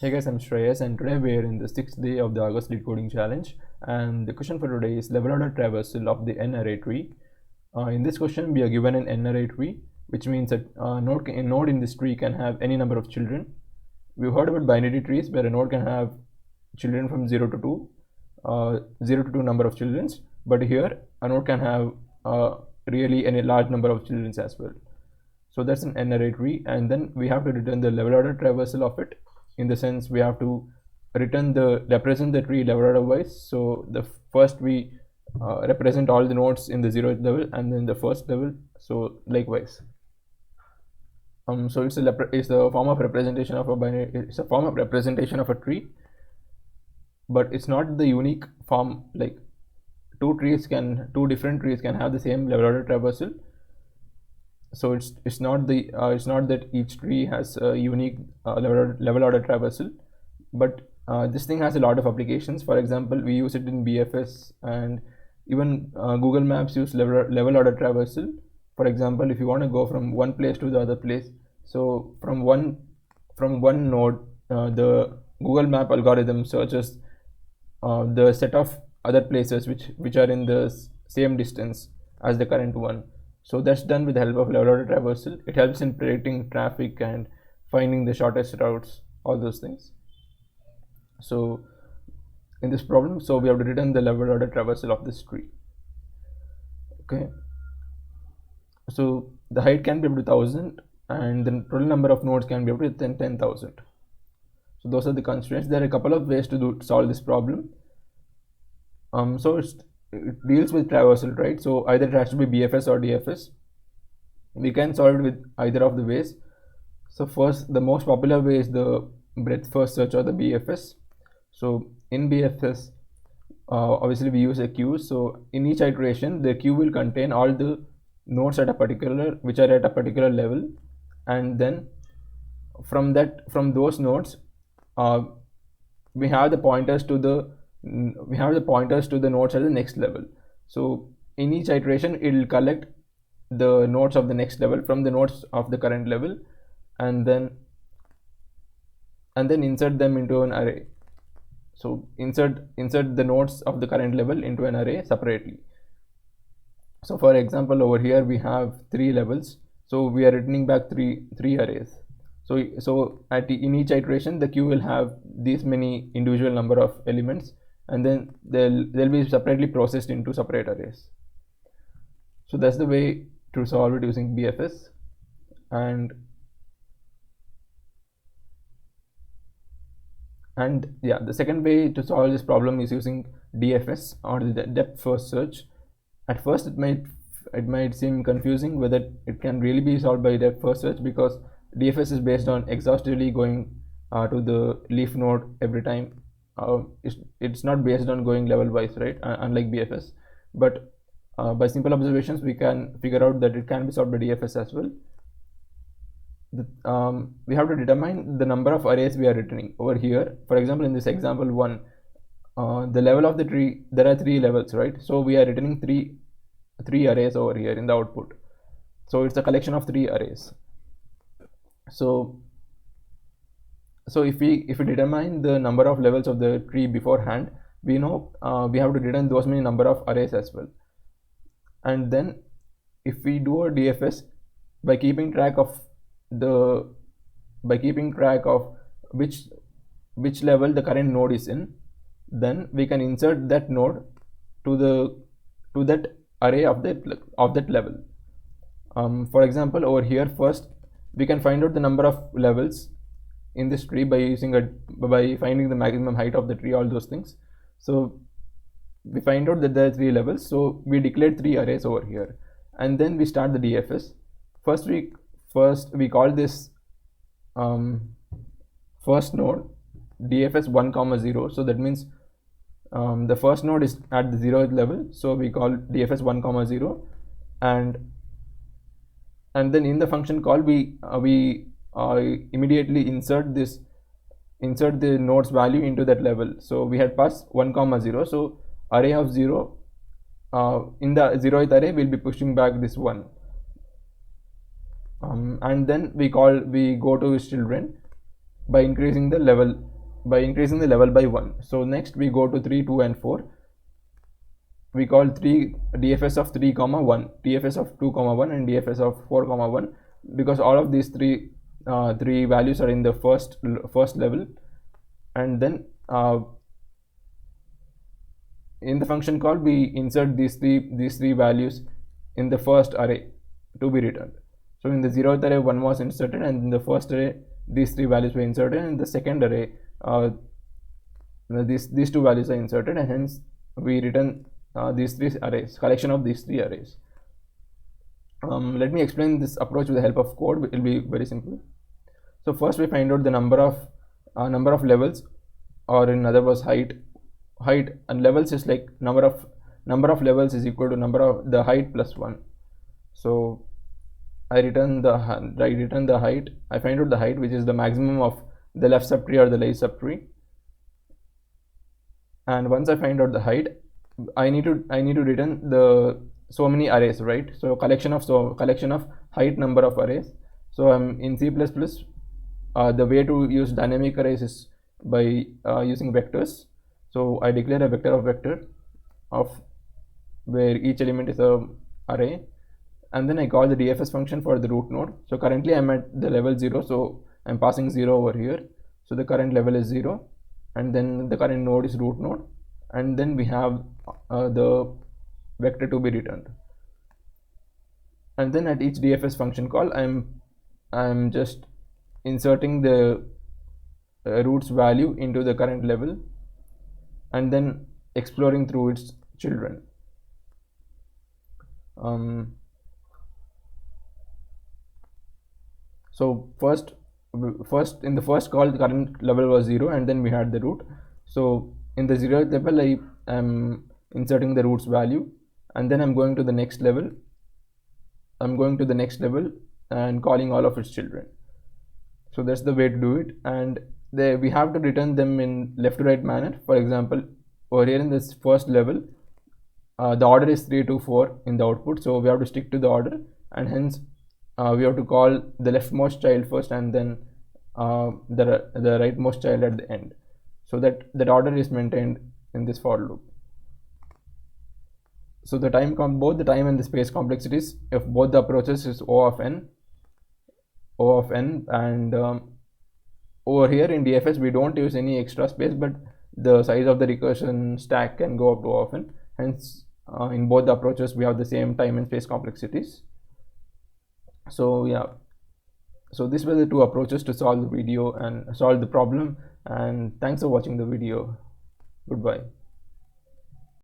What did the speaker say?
Hey guys, I'm Shreyas and today we are in the 6th day of the August Lead Coding Challenge, and the question for today is level order traversal of the n array tree. In this question we are given an n array tree, which means that a node in this tree can have any number of children. We've heard about binary trees where a node can have children from 0 to 2, 0 to 2 number of children, but here a node can have really any large number of children as well. So that's an n array tree, and then we have to return the level order traversal of it. In the sense, we have to represent the tree level order wise. So the first we represent all the nodes in the 0th level and then the first level, so likewise. So it's a form of representation of a binary. It's a form of representation of a tree, but it's not the unique form. Like two different trees can have the same level order traversal. So it's not that each tree has a unique level order traversal, but this thing has a lot of applications. For example, we use it in BFS, and even Google Maps use level order traversal. For example, if you want to go from one place to the other place, so from one node, the Google Map algorithm searches the set of other places which are in the same distance as the current one. So that's done with the help of level order traversal. It helps in predicting traffic and finding the shortest routes, all those things. So in this problem, so we have to return the level order traversal of this tree. Okay. So the height can be up to 1000 and the total number of nodes can be up to 10,000. So those are the constraints. There are a couple of ways to solve this problem. So it deals with traversal, right? So either it has to be BFS or DFS. We can solve it with either of the ways. So first, the most popular way is the breadth first search, or the BFS. So in BFS, obviously we use a queue. So in each iteration, the queue will contain all the nodes which are at a particular level, and then from those nodes, we have the pointers to the nodes at the next level. So in each iteration, it will collect the nodes of the next level from the nodes of the current level, and then insert them into an array. So insert the nodes of the current level into an array separately. So for example, over here we have 3 levels, so we are returning back three arrays. So in each iteration, the queue will have these many individual number of elements, and then they'll be separately processed into separate arrays. So that's the way to solve it using BFS. And yeah, the second way to solve this problem is using DFS, or the depth first search. At first it might seem confusing whether it can really be solved by depth first search, because DFS is based on exhaustively going to the leaf node every time. It's not based on going level wise, right? Unlike BFS, but by simple observations we can figure out that it can be solved by DFS as well. We have to determine the number of arrays we are returning over here. For example, in this example 1, the level of the tree, there are 3 levels, right? So we are returning three arrays over here in the output. So it's a collection of 3 arrays. So if we determine the number of levels of the tree beforehand, we know we have to return those many number of arrays as well. And then if we do a DFS by keeping track of which level the current node is in, then we can insert that node to that array of that level. For example, over here, first we can find out the number of levels in this tree by finding the maximum height of the tree, all those things. So we find out that there are 3 levels, so we declared 3 arrays over here, and then we start the DFS. First we call this first node DFS 1, 0. So that means the first node is at the 0th level, so we call DFS 1, 0, and then in the function call we immediately insert the node's value into that level. So we had passed 1, 0, so array of 0, in the 0th array we'll be pushing back this 1, and then we go to its children. by increasing the level by 1. So next we go to 3, 2 and 4. We call 3 DFS of 3 comma 1, DFS of 2 comma 1 and DFS of 4 comma 1, because all of these three values are in the first level. And then in the function call we insert these three values in the first array to be returned. So in the 0th array 1 was inserted, and in the first array these three values were inserted, and in the second array these two values are inserted, and hence we return these three arrays, collection of these three arrays. Let me explain this approach with the help of code. It will be very simple. So first we find out the number of levels, or in other words height, and levels is like number of levels is equal to number of the height plus 1. So I return the height. I find out the height, which is the maximum of the left subtree or the right subtree. And once I find out the height, I need to return the so many arrays, right? So collection of height number of arrays. So I'm in C++. The way to use dynamic arrays is by using vectors. So I declare a vector of where each element is a array, and then I call the DFS function for the root node. So currently I'm at the level 0, so I'm passing 0 over here. So the current level is 0, and then the current node is root node, and then we have the vector to be returned. And then at each DFS function call, I'm just inserting the root's value into the current level, and then exploring through its children. So first in the first call the current level was 0, and then we had the root. So in the 0th level I am inserting the root's value, and then I'm going to the next level and calling all of its children. So that's the way to do it, and we have to return them in left to right manner. For example, over here in this first level, the order is 3 to 4 in the output, so we have to stick to the order, and hence we have to call the leftmost child first, and then the rightmost child at the end, so that order is maintained in this for loop. So the both the time and the space complexities of both the approaches is O of n, and over here in DFS we don't use any extra space, but the size of the recursion stack can go up to O of n. Hence in both the approaches we have the same time and space complexities. So yeah, so these were the two approaches to solve the problem, and thanks for watching the video. Goodbye.